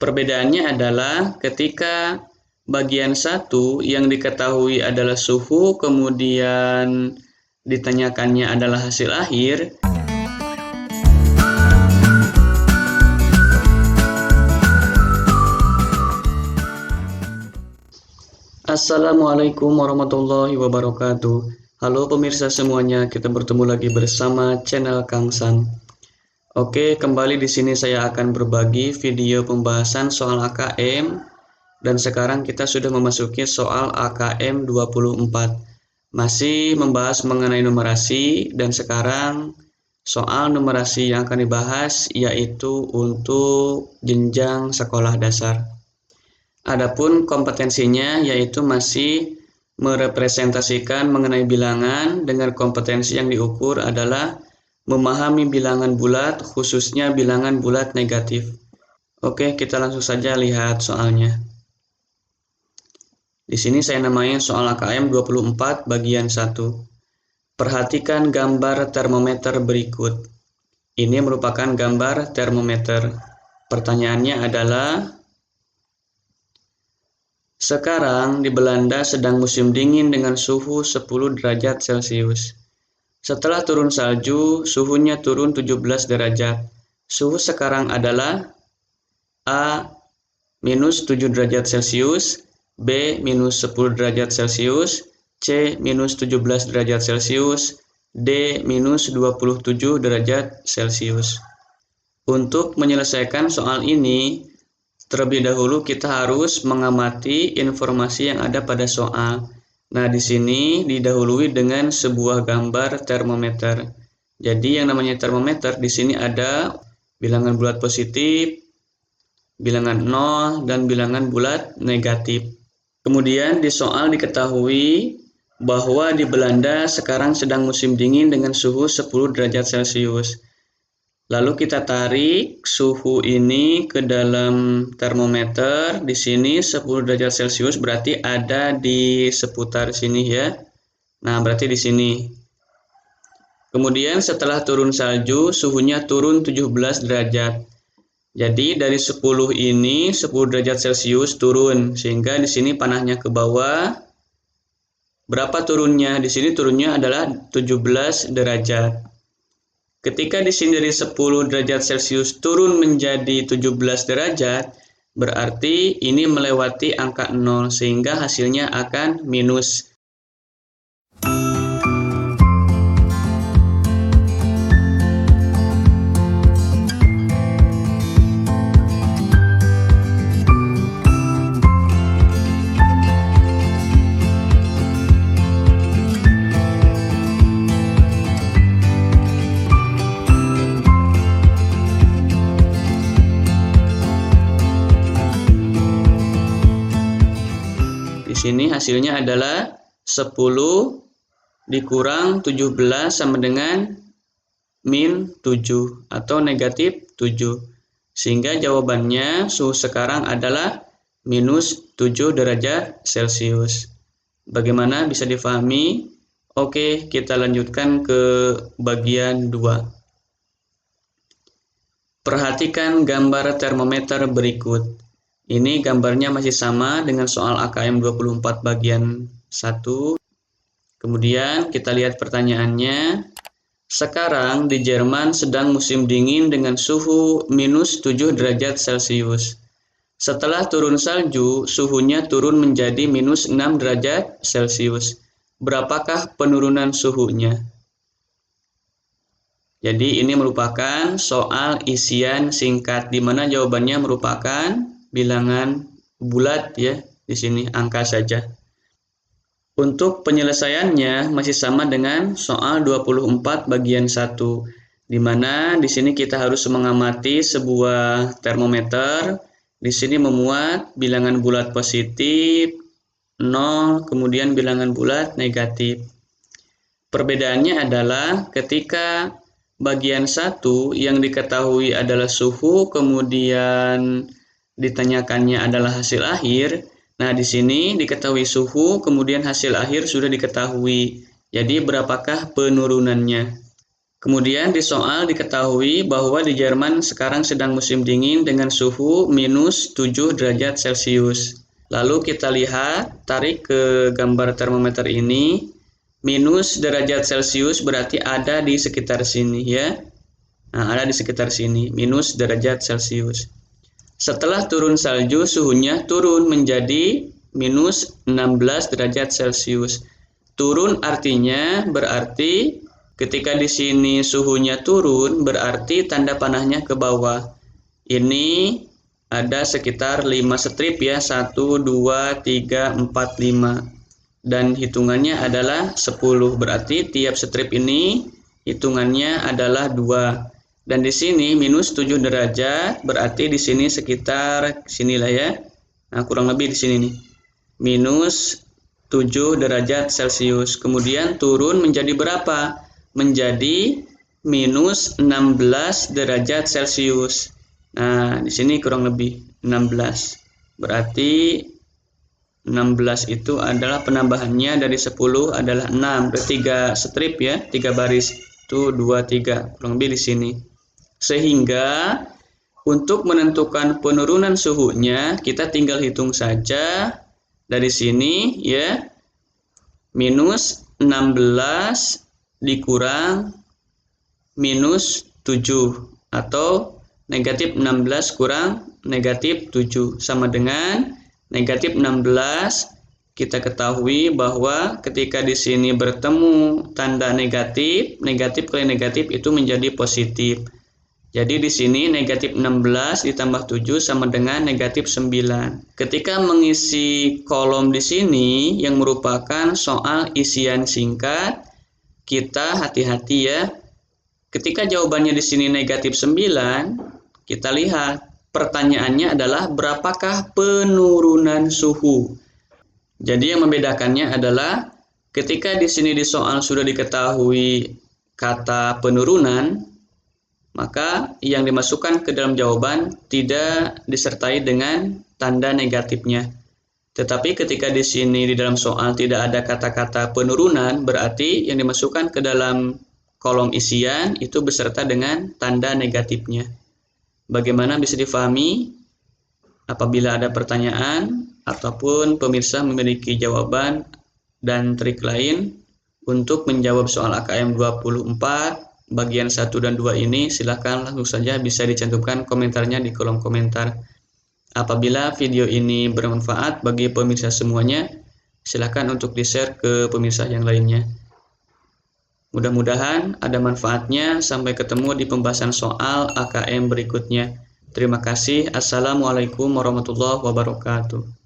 Perbedaannya adalah ketika bagian 1 yang diketahui adalah suhu, kemudian ditanyakannya adalah hasil akhir. Assalamualaikum warahmatullahi wabarakatuh. Halo pemirsa semuanya, kita bertemu lagi bersama channel Kang San. Oke, kembali di sini saya akan berbagi video pembahasan soal AKM, dan sekarang kita sudah memasuki soal AKM 24. Masih membahas mengenai numerasi, dan sekarang soal numerasi yang akan dibahas yaitu untuk jenjang sekolah dasar. Adapun kompetensinya yaitu masih merepresentasikan mengenai bilangan dengan kompetensi yang diukur adalah memahami bilangan bulat, khususnya bilangan bulat negatif. Oke, kita langsung saja lihat soalnya. Di sini saya namain soal AKM 24 bagian 1. Perhatikan gambar termometer berikut. Ini merupakan gambar termometer. Pertanyaannya adalah, sekarang di Belanda sedang musim dingin dengan suhu 10 derajat Celcius. Setelah turun salju, suhunya turun 17 derajat. Suhu sekarang adalah A. minus 7 derajat Celcius, B. minus 10 derajat Celcius, C. minus 17 derajat Celcius, D. minus 27 derajat Celcius. Untuk menyelesaikan soal ini, terlebih dahulu kita harus mengamati informasi yang ada pada soal. Nah, di sini didahului dengan sebuah gambar termometer. Jadi yang namanya termometer di sini ada bilangan bulat positif, bilangan 0, dan bilangan bulat negatif. Kemudian di soal diketahui bahwa di Belanda sekarang sedang musim dingin dengan suhu 10 derajat Celcius. Lalu kita tarik suhu ini ke dalam termometer. Di sini 10 derajat Celcius berarti ada di seputar sini ya. Nah, berarti di sini. Kemudian setelah turun salju, suhunya turun 17 derajat. Jadi dari 10 ini 10 derajat Celcius turun, sehingga di sini panahnya ke bawah. Berapa turunnya? Di sini turunnya adalah 17 derajat. Ketika di sini dari 10 derajat Celcius turun menjadi 17 derajat, berarti ini melewati angka 0, sehingga hasilnya akan minus. Di sini hasilnya adalah 10 dikurang 17 sama dengan min 7 atau negatif 7. Sehingga jawabannya suhu sekarang adalah minus 7 derajat Celcius. Bagaimana, bisa difahami? Oke, kita lanjutkan ke bagian 2. Perhatikan gambar termometer berikut. Ini gambarnya masih sama dengan soal AKM 24 bagian 1. Kemudian kita lihat pertanyaannya. Sekarang di Jerman sedang musim dingin dengan suhu minus 7 derajat Celcius. Setelah turun salju, suhunya turun menjadi minus 6 derajat Celcius. Berapakah penurunan suhunya? Jadi ini merupakan soal isian singkat, di mana jawabannya merupakan bilangan bulat ya, di sini angka saja. Untuk penyelesaiannya masih sama dengan soal 24 bagian 1, di mana di sini kita harus mengamati sebuah termometer. Di sini memuat bilangan bulat positif 0, kemudian bilangan bulat negatif. Perbedaannya adalah ketika bagian 1 yang diketahui adalah suhu, kemudian ditanyakannya adalah hasil akhir. Nah, di sini diketahui suhu, kemudian hasil akhir sudah diketahui. Jadi berapakah penurunannya? Kemudian di soal diketahui bahwa di Jerman sekarang sedang musim dingin dengan suhu minus 7 derajat Celcius. Lalu kita lihat, tarik ke gambar termometer ini, minus derajat Celcius berarti ada di sekitar sini ya. Nah, ada di sekitar sini, minus derajat Celcius. Setelah turun salju, suhunya turun menjadi minus 16 derajat Celcius. Turun artinya berarti ketika di sini suhunya turun, berarti tanda panahnya ke bawah. Ini ada sekitar 5 strip ya, 1, 2, 3, 4, 5. Dan hitungannya adalah 10. Berarti tiap strip ini hitungannya adalah 2. Dan di sini minus 7 derajat, berarti di sini sekitar sinilah ya. Nah, kurang lebih di sini nih. Minus 7 derajat Celcius. Kemudian turun menjadi berapa? Menjadi minus 16 derajat Celcius. Nah, di sini kurang lebih 16. Berarti 16 itu adalah penambahannya dari 10 adalah 6. Berarti 3 strip ya, 3 baris. Itu 2, 3. Kurang lebih di sini. Sehingga untuk menentukan penurunan suhunya, kita tinggal hitung saja dari sini ya. Minus 16 dikurang minus 7 atau negatif 16 kurang negatif 7 sama dengan negatif 16. Kita ketahui bahwa ketika di sini bertemu tanda negatif, negatif kali negatif itu menjadi positif. Jadi di sini negatif 16 ditambah 7 sama dengan negatif 9. Ketika mengisi kolom di sini yang merupakan soal isian singkat, kita hati-hati ya. Ketika jawabannya di sini negatif 9, kita lihat pertanyaannya adalah berapakah penurunan suhu. Jadi yang membedakannya adalah ketika di sini di soal sudah diketahui kata penurunan, maka yang dimasukkan ke dalam jawaban tidak disertai dengan tanda negatifnya. Tetapi ketika di sini di dalam soal tidak ada kata-kata penurunan, berarti yang dimasukkan ke dalam kolom isian itu beserta dengan tanda negatifnya. Bagaimana bisa difahami? Apabila ada pertanyaan ataupun pemirsa memiliki jawaban dan trik lain untuk menjawab soal AKM 24 bagian 1 dan 2 ini, silahkan langsung saja bisa dicantumkan komentarnya di kolom komentar. Apabila video ini bermanfaat bagi pemirsa semuanya, silahkan untuk di-share ke pemirsa yang lainnya. Mudah-mudahan ada manfaatnya. Sampai ketemu di pembahasan soal AKM berikutnya. Terima kasih. Assalamualaikum warahmatullahi wabarakatuh.